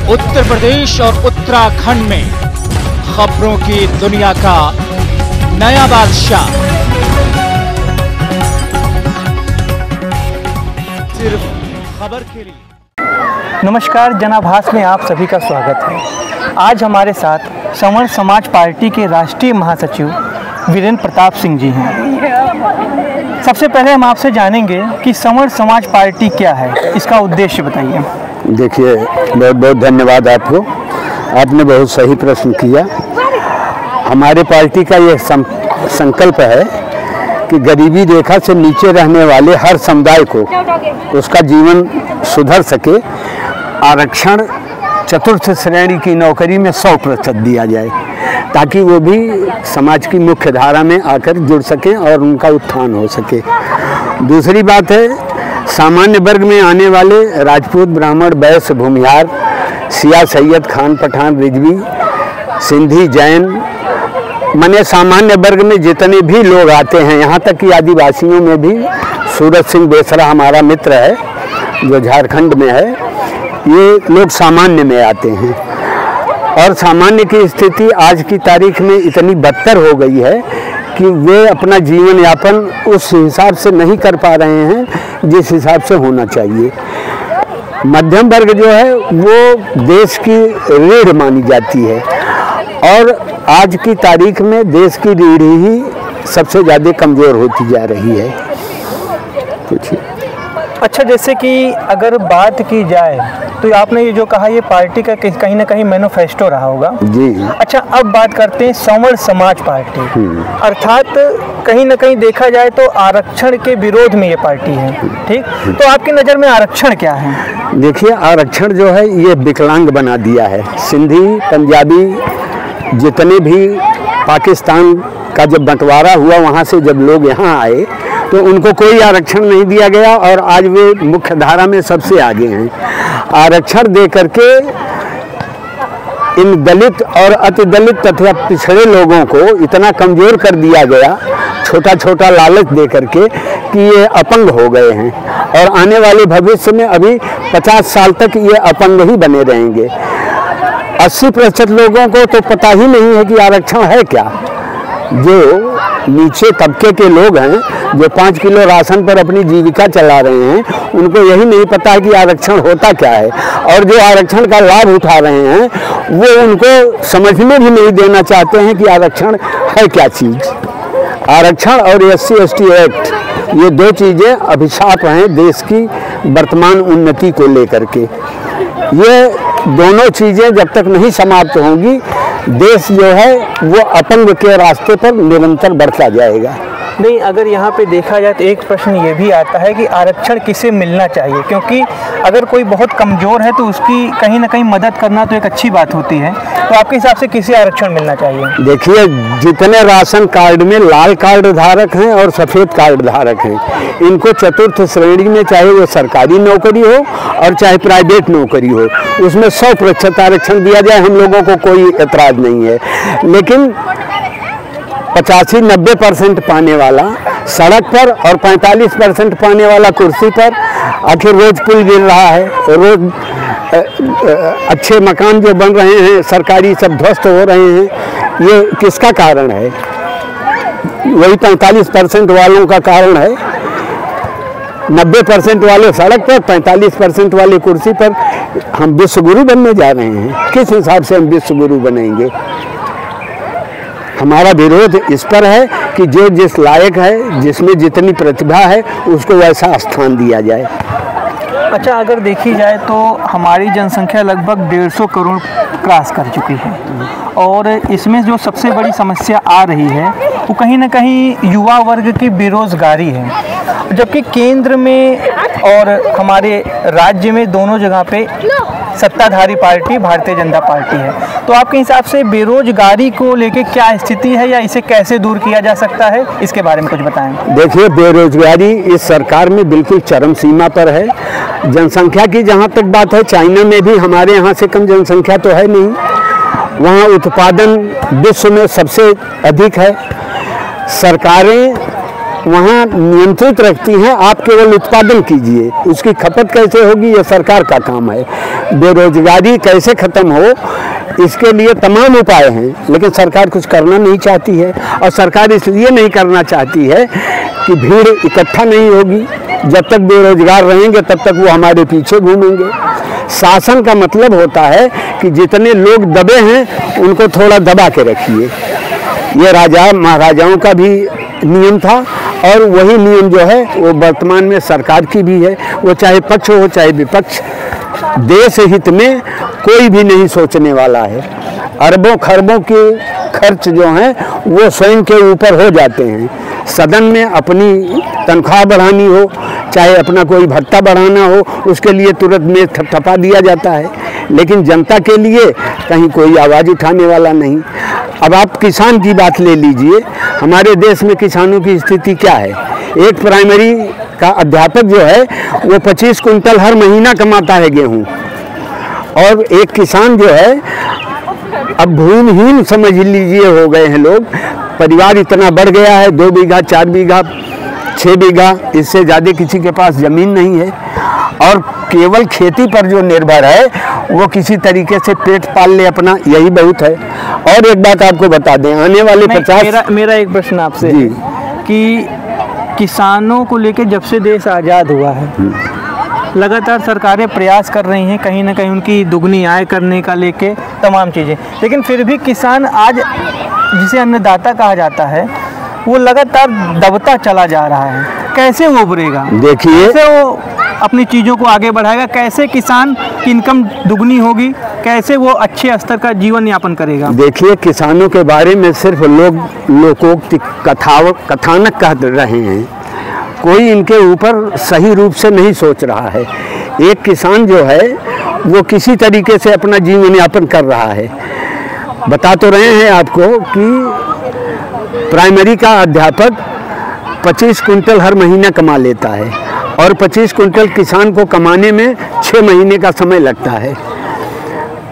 उत्तर प्रदेश और उत्तराखंड में खबरों की दुनिया का नया बादशाह, सिर्फ खबर के लिए। नमस्कार, जनाभास में आप सभी का स्वागत है। आज हमारे साथ संवर्ण समाज पार्टी के राष्ट्रीय महासचिव वीरेंद्र प्रताप सिंह जी हैं। सबसे पहले हम आपसे जानेंगे कि संवर्ण समाज पार्टी क्या है, इसका उद्देश्य बताइए। देखिए, बहुत बहुत धन्यवाद आपको, आपने बहुत सही प्रश्न किया। हमारे पार्टी का ये संकल्प है कि गरीबी रेखा से नीचे रहने वाले हर समुदाय को उसका जीवन सुधर सके। आरक्षण चतुर्थ श्रेणी की नौकरी में 100% दिया जाए, ताकि वो भी समाज की मुख्य धारा में आकर जुड़ सकें और उनका उत्थान हो सके। दूसरी बात है, सामान्य वर्ग में आने वाले राजपूत, ब्राह्मण, वैश्य, भूमिहार, सिया, सैयद, खान, पठान, रिजवी, सिंधी, जैन, माने सामान्य वर्ग में जितने भी लोग आते हैं, यहाँ तक कि आदिवासियों में भी सूरज सिंह बेसरा हमारा मित्र है जो झारखंड में है, ये लोग सामान्य में आते हैं। और सामान्य की स्थिति आज की तारीख में इतनी बदतर हो गई है कि वे अपना जीवन यापन उस हिसाब से नहीं कर पा रहे हैं जिस हिसाब से होना चाहिए। मध्यम वर्ग जो है वो देश की रीढ़ मानी जाती है, और आज की तारीख में देश की रीढ़ ही सबसे ज़्यादा कमज़ोर होती जा रही है। अच्छा, जैसे कि अगर बात की जाए तो आपने ये जो कहा, ये पार्टी का कहीं ना कहीं मैनिफेस्टो रहा होगा जी। अच्छा, अब बात करते हैं संवर्ण समाज पार्टी, अर्थात कहीं ना कहीं देखा जाए तो आरक्षण के विरोध में ये पार्टी है, ठीक? तो आपकी नज़र में आरक्षण क्या है? देखिए, आरक्षण जो है ये विकलांग बना दिया है। सिंधी, पंजाबी, जितने भी पाकिस्तान का जब बंटवारा हुआ, वहाँ से जब लोग यहाँ आए तो उनको कोई आरक्षण नहीं दिया गया, और आज वे मुख्य धारा में सबसे आगे हैं। आरक्षण दे करके इन दलित और अति दलित तथा पिछड़े लोगों को इतना कमज़ोर कर दिया गया, छोटा छोटा लालच दे करके, कि ये अपंग हो गए हैं, और आने वाले भविष्य में अभी 50 साल तक ये अपंग ही बने रहेंगे। 80% लोगों को तो पता ही नहीं है कि आरक्षण है क्या। जो नीचे तबके के लोग हैं, जो 5 किलो राशन पर अपनी जीविका चला रहे हैं, उनको यही नहीं पता है कि आरक्षण होता क्या है, और जो आरक्षण का लाभ उठा रहे हैं वो उनको समझने भी नहीं देना चाहते हैं कि आरक्षण है क्या चीज़। आरक्षण और SC/ST एक्ट, ये दो चीज़ें अभिशाप हैं देश की वर्तमान उन्नति को लेकर के। ये दोनों चीज़ें जब तक नहीं समाप्त होंगी, देश जो है वो अपंग के रास्ते पर निरंतर बढ़ता जाएगा। नहीं, अगर यहाँ पे देखा जाए तो एक प्रश्न ये भी आता है कि आरक्षण किसे मिलना चाहिए, क्योंकि अगर कोई बहुत कमज़ोर है तो उसकी कहीं ना कहीं मदद करना तो एक अच्छी बात होती है। तो आपके हिसाब से किसे आरक्षण मिलना चाहिए? देखिए, जितने राशन कार्ड में लाल कार्ड धारक हैं और सफ़ेद कार्ड धारक हैं, इनको चतुर्थ श्रेणी में, चाहे वो सरकारी नौकरी हो और चाहे प्राइवेट नौकरी हो, उसमें 100% आरक्षण दिया जाए। हम लोगों को कोई एतराज़ नहीं है, लेकिन 85-90% पाने वाला सड़क पर और 45% पाने वाला कुर्सी पर, आखिर रोज पुल गिर रहा है, रोज अच्छे मकान जो बन रहे हैं सरकारी सब ध्वस्त हो रहे हैं, ये किसका कारण है? वही 45% वालों का कारण है। 90% वाले सड़क पर, 45% वाले कुर्सी पर। हम विश्वगुरु बनने जा रहे हैं, किस हिसाब से हम विश्वगुरु बनेंगे? हमारा विरोध इस पर है कि जो जिस लायक है, जिसमें जितनी प्रतिभा है, उसको वैसा स्थान दिया जाए। अच्छा, अगर देखी जाए तो हमारी जनसंख्या लगभग 150 करोड़ क्रॉस कर चुकी है, और इसमें जो सबसे बड़ी समस्या आ रही है वो कहीं ना कहीं युवा वर्ग की बेरोजगारी है, जबकि केंद्र में और हमारे राज्य में दोनों जगह पे सत्ताधारी पार्टी भारतीय जनता पार्टी है। तो आपके हिसाब से बेरोजगारी को लेके क्या स्थिति है, या इसे कैसे दूर किया जा सकता है, इसके बारे में कुछ बताएं। देखिए, बेरोजगारी इस सरकार में बिल्कुल चरम सीमा पर है। जनसंख्या की जहाँ तक बात है, चाइना में भी हमारे यहाँ से कम जनसंख्या तो है नहीं, वहाँ उत्पादन विश्व में सबसे अधिक है। सरकारें वहाँ नियंत्रित रखती हैं। आप केवल उत्पादन कीजिए, उसकी खपत कैसे होगी ये सरकार का काम है। बेरोजगारी कैसे ख़त्म हो इसके लिए तमाम उपाय हैं, लेकिन सरकार कुछ करना नहीं चाहती है। और सरकार इसलिए नहीं करना चाहती है कि भीड़ इकट्ठा नहीं होगी। जब तक बेरोजगार रहेंगे तब तक वो हमारे पीछे घूमेंगे। शासन का मतलब होता है कि जितने लोग दबे हैं उनको थोड़ा दबा के रखिए। ये राजा महाराजाओं का भी नियम था और वही नियम जो है वो वर्तमान में सरकार की भी है। वो चाहे पक्ष हो चाहे विपक्ष, देश हित में कोई भी नहीं सोचने वाला है। अरबों खरबों के खर्च जो हैं वो स्वयं के ऊपर हो जाते हैं। सदन में अपनी तनख्वाह बढ़ानी हो चाहे अपना कोई भत्ता बढ़ाना हो, उसके लिए तुरंत में थपथपा दिया जाता है, लेकिन जनता के लिए कहीं कोई आवाज़ उठाने वाला नहीं। अब आप किसान की बात ले लीजिए, हमारे देश में किसानों की स्थिति क्या है। एक प्राइमरी का अध्यापक जो है वो 25 कुंटल हर महीना कमाता है गेहूँ, और एक किसान जो है अब भूमिहीन समझ लीजिए हो गए हैं लोग। परिवार इतना बढ़ गया है, 2 बीघा 4 बीघा 6 बीघा, इससे ज़्यादा किसी के पास ज़मीन नहीं है, और केवल खेती पर जो निर्भर है वो किसी तरीके से पेट पाल ले अपना, यही बहुत है। और एक बात आपको बता दें, आने वाले 50 मेरा एक प्रश्न आपसे है कि किसानों को लेकर जब से देश आज़ाद हुआ है लगातार सरकारें प्रयास कर रही हैं कहीं ना कहीं उनकी दुगनी आय करने का लेके तमाम चीज़ें, लेकिन फिर भी किसान आज जिसे अन्नदाता कहा जाता है वो लगातार दबता चला जा रहा है। कैसे वो उभरेगा? देखिए, कैसे वो अपनी चीज़ों को आगे बढ़ाएगा? कैसे किसान की इनकम दुगनी होगी? कैसे वो अच्छे स्तर का जीवन यापन करेगा? देखिए, किसानों के बारे में सिर्फ लोग लोकोक्ति कथानक कह रहे हैं, कोई इनके ऊपर सही रूप से नहीं सोच रहा है। एक किसान जो है वो किसी तरीके से अपना जीवन यापन कर रहा है। बता तो रहे हैं आपको कि प्राइमरी का अध्यापक 25 कुंटल हर महीना कमा लेता है, और 25 कुंटल किसान को कमाने में 6 महीने का समय लगता है।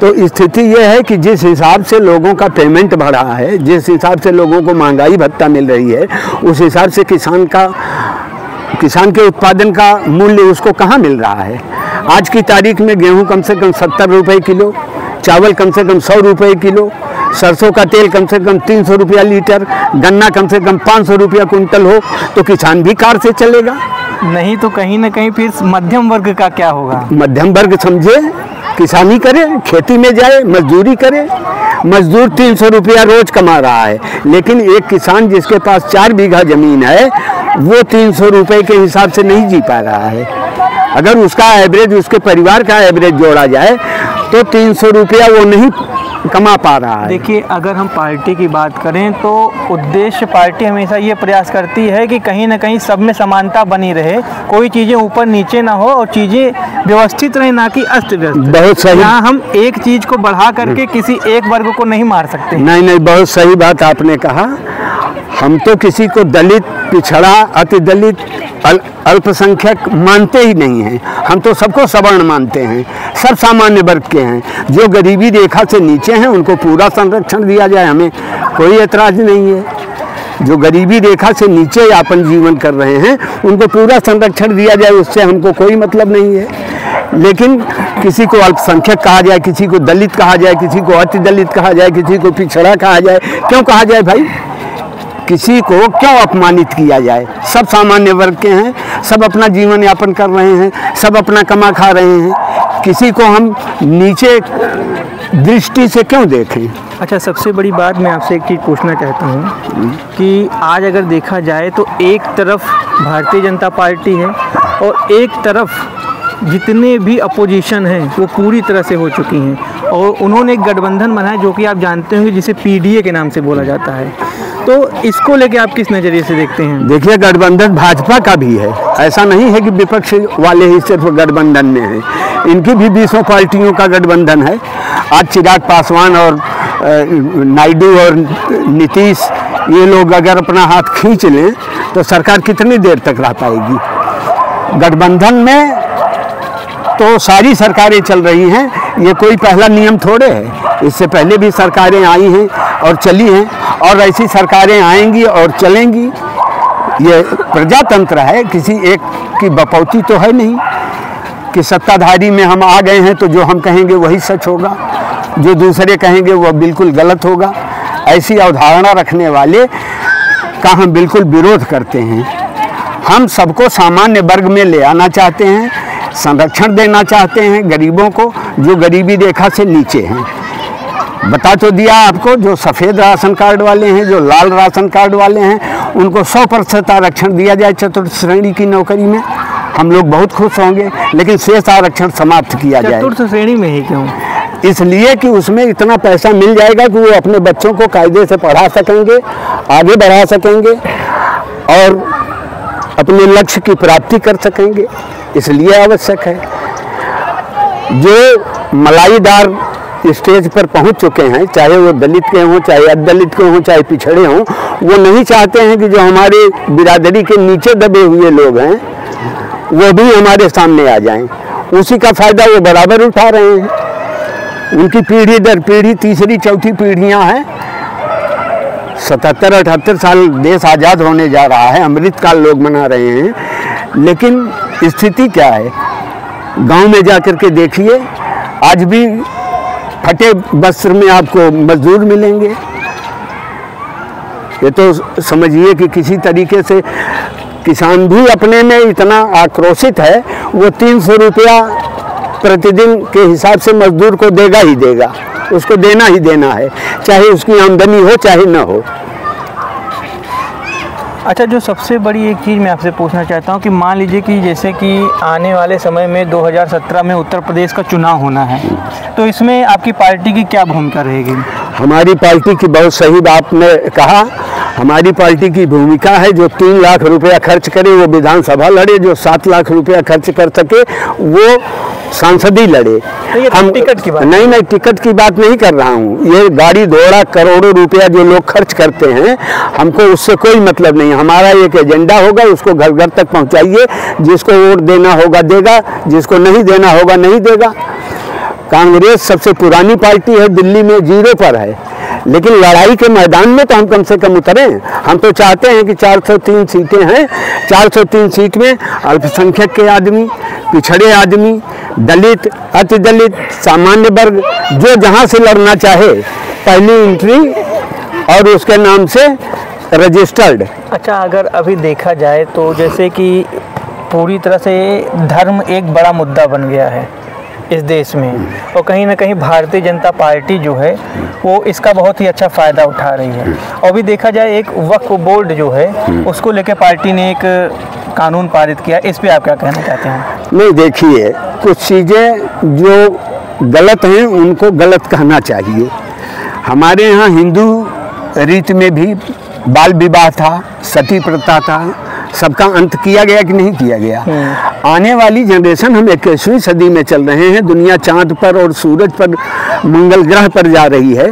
तो स्थिति यह है कि जिस हिसाब से लोगों का पेमेंट बढ़ा है, जिस हिसाब से लोगों को महंगाई भत्ता मिल रही है, उस हिसाब से किसान के उत्पादन का मूल्य उसको कहाँ मिल रहा है। आज की तारीख में गेहूं कम से कम 70 रुपये किलो, चावल कम से कम 100 रुपये किलो, सरसों का तेल कम से कम 300 रुपया लीटर, गन्ना कम से कम 500 रुपया कुंटल हो तो किसान भी कार से चलेगा? नहीं तो कहीं ना कहीं फिर मध्यम वर्ग का क्या होगा? मध्यम वर्ग समझे, किसानी करे, खेती में जाए, मजदूरी करे। मजदूर 300 रुपया रोज कमा रहा है, लेकिन एक किसान जिसके पास 4 बीघा जमीन है वो 300 रुपये के हिसाब से नहीं जी पा रहा है। अगर उसका एवरेज, उसके परिवार का एवरेज जोड़ा जाए तो 300 रुपया वो नहीं कमा पा रहा है। देखिए, अगर हम पार्टी की बात करें तो उद्देश्य पार्टी हमेशा ये प्रयास करती है कि कहीं ना कहीं सब में समानता बनी रहे, कोई चीज़ें ऊपर नीचे ना हो और चीज़ें व्यवस्थित रहे, ना कि अस्त व्यस्त। बहुत सही। यहाँ हम एक चीज़ को बढ़ा करके किसी एक वर्ग को नहीं मार सकते। नहीं, बहुत सही बात आपने कहा। हम तो किसी को दलित, पिछड़ा, अति दलित, अल्पसंख्यक मानते ही नहीं हैं। हम तो सबको सवर्ण मानते हैं, सब सामान्य वर्ग के हैं। जो गरीबी रेखा से नीचे हैं उनको पूरा संरक्षण दिया जाए, हमें कोई एतराज़ नहीं है। जो गरीबी रेखा से नीचे अपन जीवन कर रहे हैं उनको पूरा संरक्षण दिया जाए, उससे हमको कोई मतलब नहीं है। लेकिन किसी को अल्पसंख्यक कहा जाए, किसी को दलित कहा जाए, किसी को अति दलित कहा जाए, किसी को पिछड़ा कहा जाए, क्यों कहा जाए भाई? किसी को क्यों अपमानित किया जाए? सब सामान्य वर्ग के हैं, सब अपना जीवन यापन कर रहे हैं, सब अपना कमा खा रहे हैं। किसी को हम नीचे दृष्टि से क्यों देखें? अच्छा, सबसे बड़ी बात मैं आपसे एक चीज़ पूछना चाहता हूँ कि आज अगर देखा जाए तो एक तरफ भारतीय जनता पार्टी है और एक तरफ जितने भी अपोजिशन हैं वो पूरी तरह से हो चुकी हैं, और उन्होंने एक गठबंधन बनाया जो कि आप जानते होंगे जिसे पीडीए के नाम से बोला जाता है। तो इसको लेके आप किस नज़रिए से देखते हैं? देखिए, गठबंधन भाजपा का भी है, ऐसा नहीं है कि विपक्ष वाले ही सिर्फ गठबंधन में हैं। इनकी भी 20 पार्टियों का गठबंधन है। आज चिराग पासवान और नायडू और नीतीश, ये लोग अगर अपना हाथ खींच लें तो सरकार कितनी देर तक रह पाएगी? गठबंधन में तो सारी सरकारें चल रही हैं, ये कोई पहला नियम थोड़े है। इससे पहले भी सरकारें आई हैं और चली हैं, और ऐसी सरकारें आएंगी और चलेंगी। ये प्रजातंत्र है, किसी एक की बपौती तो है नहीं कि सत्ताधारी में हम आ गए हैं तो जो हम कहेंगे वही सच होगा, जो दूसरे कहेंगे वह बिल्कुल गलत होगा। ऐसी अवधारणा रखने वाले का हम बिल्कुल विरोध करते हैं। हम सबको सामान्य वर्ग में ले आना चाहते हैं, संरक्षण देना चाहते हैं गरीबों को जो गरीबी रेखा से नीचे हैं। बता तो दिया आपको, जो सफ़ेद राशन कार्ड वाले हैं, जो लाल राशन कार्ड वाले हैं, उनको 100% आरक्षण दिया जाए चतुर्थ श्रेणी की नौकरी में, हम लोग बहुत खुश होंगे। लेकिन शेष आरक्षण समाप्त किया जाए। चतुर्थ श्रेणी में ही क्यों? इसलिए कि उसमें इतना पैसा मिल जाएगा कि वो अपने बच्चों को कायदे से पढ़ा सकेंगे, आगे बढ़ा सकेंगे और अपने लक्ष्य की प्राप्ति कर सकेंगे। इसलिए आवश्यक है। जो मलाईदार स्टेज पर पहुंच चुके हैं, चाहे वो दलित के हों, चाहे अदलित के हों, चाहे पिछड़े हों, वो नहीं चाहते हैं कि जो हमारे बिरादरी के नीचे दबे हुए लोग हैं वो भी हमारे सामने आ जाएं। उसी का फ़ायदा वो बराबर उठा रहे हैं। उनकी पीढ़ी दर पीढ़ी, तीसरी चौथी पीढ़ियां हैं। 77-78 साल देश आज़ाद होने जा रहा है, अमृतकाल लोग मना रहे हैं। लेकिन स्थिति क्या है? गांव में जाकर के देखिए, आज भी फटे वस्त्र में आपको मजदूर मिलेंगे। ये तो समझिए कि किसी तरीके से किसान भी अपने में इतना आक्रोशित है, वो 300 रुपया प्रतिदिन के हिसाब से मजदूर को देगा ही देगा, उसको देना ही देना है, चाहे उसकी आमदनी हो चाहे न हो। अच्छा, जो सबसे बड़ी एक चीज़ मैं आपसे पूछना चाहता हूँ कि मान लीजिए कि जैसे कि आने वाले समय में 2017 में उत्तर प्रदेश का चुनाव होना है, तो इसमें आपकी पार्टी की क्या भूमिका रहेगी? हमारी पार्टी की बहुत सही बात ने कहा। हमारी पार्टी की भूमिका है जो 3 लाख रुपया खर्च करे वो विधानसभा लड़े, जो 7 लाख रुपया खर्च कर सके वो सांसदी लड़े। हम टिकट की बात नहीं, टिकट की बात नहीं कर रहा हूँ। ये गाड़ी घोड़ा करोड़ों रुपया जो लोग खर्च करते हैं, हमको उससे कोई मतलब नहीं। हमारा एक एजेंडा होगा, उसको घर घर तक पहुँचाइए। जिसको वोट देना होगा देगा, जिसको नहीं देना होगा नहीं देगा। कांग्रेस सबसे पुरानी पार्टी है, दिल्ली में 0 पर है, लेकिन लड़ाई के मैदान में तो हम कम से कम उतरें। हम तो चाहते हैं कि 403 सीटें हैं, 403 सीट में अल्पसंख्यक के आदमी, पिछड़े आदमी, दलित, अति दलित, सामान्य वर्ग, जो जहां से लड़ना चाहे पहली एंट्री और उसके नाम से रजिस्टर्ड। अच्छा, अगर अभी देखा जाए तो जैसे कि पूरी तरह से धर्म एक बड़ा मुद्दा बन गया है इस देश में, और कहीं ना कहीं भारतीय जनता पार्टी जो है वो इसका बहुत ही अच्छा फ़ायदा उठा रही है। और भी देखा जाए एक वक्फ बोर्ड जो है उसको लेकर पार्टी ने एक कानून पारित किया, इस पे आप क्या कहना चाहते हैं? नहीं, देखिए, कुछ चीज़ें जो गलत हैं उनको गलत कहना चाहिए। हमारे यहाँ हिंदू रीति में भी बाल विवाह था, सती प्रथा था, सबका अंत किया गया कि नहीं किया गया? आने वाली जनरेशन, हम 21वीं सदी में चल रहे हैं, दुनिया चांद पर और सूरज पर, मंगल ग्रह पर जा रही है,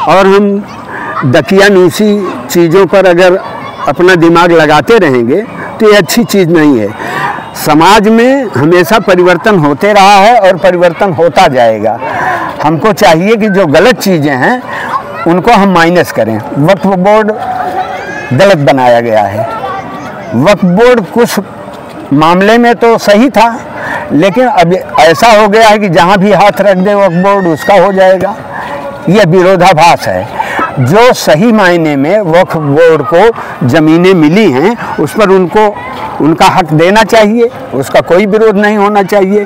और हम दकियानूसी चीज़ों पर अगर अपना दिमाग लगाते रहेंगे तो ये अच्छी चीज़ नहीं है। समाज में हमेशा परिवर्तन होते रहा है और परिवर्तन होता जाएगा। हमको चाहिए कि जो गलत चीज़ें हैं उनको हम माइनस करें। वक्फ बोर्ड गलत बनाया गया है। वक्फ बोर्ड कुछ मामले में तो सही था, लेकिन अब ऐसा हो गया है कि जहाँ भी हाथ रख दे वक्फ बोर्ड उसका हो जाएगा। यह विरोधाभास है। जो सही मायने में वक्फ बोर्ड को ज़मीनें मिली हैं उस पर उनको उनका हक देना चाहिए, उसका कोई विरोध नहीं होना चाहिए।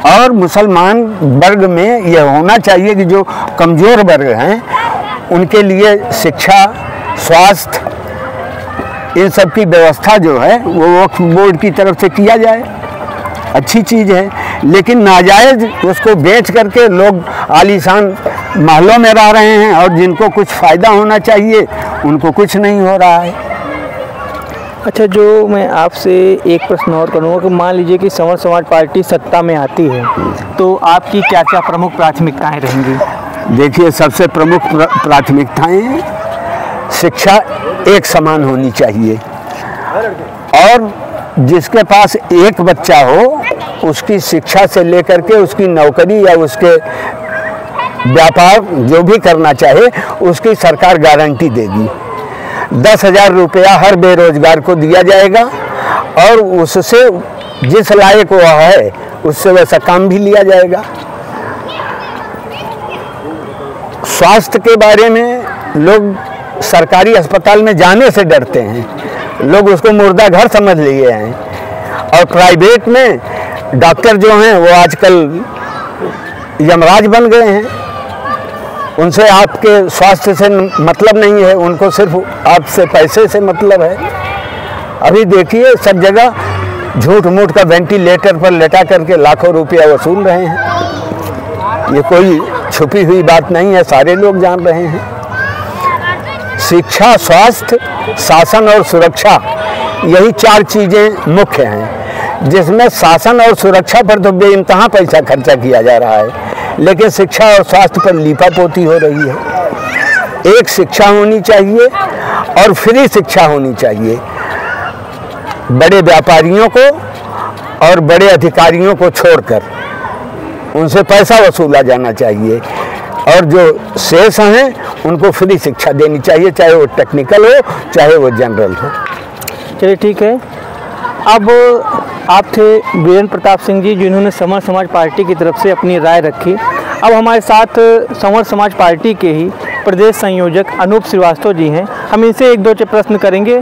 और मुसलमान वर्ग में यह होना चाहिए कि जो कमज़ोर वर्ग हैं उनके लिए शिक्षा, स्वास्थ्य, इन सब की व्यवस्था जो है वो वक्फ बोर्ड की तरफ से किया जाए। अच्छी चीज़ है, लेकिन नाजायज़ उसको बेच करके लोग आलीशान महलों में रह रहे हैं और जिनको कुछ फ़ायदा होना चाहिए उनको कुछ नहीं हो रहा है। अच्छा, जो मैं आपसे एक प्रश्न और करूँगा कि मान लीजिए कि समर समाज पार्टी सत्ता में आती है तो आपकी क्या क्या प्रमुख प्राथमिकताएं रहेंगी? देखिए, सबसे प्रमुख प्राथमिकताएं शिक्षा एक समान होनी चाहिए, और जिसके पास एक बच्चा हो उसकी शिक्षा से लेकर के उसकी नौकरी या उसके व्यापार जो भी करना चाहे उसकी सरकार गारंटी देगी। 10,000 रुपया हर बेरोजगार को दिया जाएगा और उससे जिस लायक वह है उससे वैसा काम भी लिया जाएगा। स्वास्थ्य के बारे में लोग सरकारी अस्पताल में जाने से डरते हैं, लोग उसको मुर्दा घर समझ लिए हैं। और प्राइवेट में डॉक्टर जो हैं वो आजकल यमराज बन गए हैं, उनसे आपके स्वास्थ्य से मतलब नहीं है, उनको सिर्फ आपसे पैसे से मतलब है। अभी देखिए सब जगह झूठ मूठ का वेंटिलेटर पर लेटा करके लाखों रुपया वसूल रहे हैं। ये कोई छुपी हुई बात नहीं है, सारे लोग जान रहे हैं। शिक्षा, स्वास्थ्य, शासन और सुरक्षा, यही 4 चीज़ें मुख्य हैं, जिसमें शासन और सुरक्षा पर तो बेइंतहा पैसा खर्चा किया जा रहा है, लेकिन शिक्षा और स्वास्थ्य पर लीपापोती हो रही है। एक शिक्षा होनी चाहिए और फ्री शिक्षा होनी चाहिए। बड़े व्यापारियों को और बड़े अधिकारियों को छोड़कर उनसे पैसा वसूला जाना चाहिए और जो शेष हैं उनको फ्री शिक्षा देनी चाहिए, चाहे वो टेक्निकल हो चाहे वो जनरल हो। चलिए ठीक है। अब आप थे वीरेंद्र प्रताप सिंह जी, जिन्होंने संवर समाज पार्टी की तरफ से अपनी राय रखी। अब हमारे साथ संवर समाज पार्टी के ही प्रदेश संयोजक अनूप श्रीवास्तव जी हैं, हम इनसे 1-2 प्रश्न करेंगे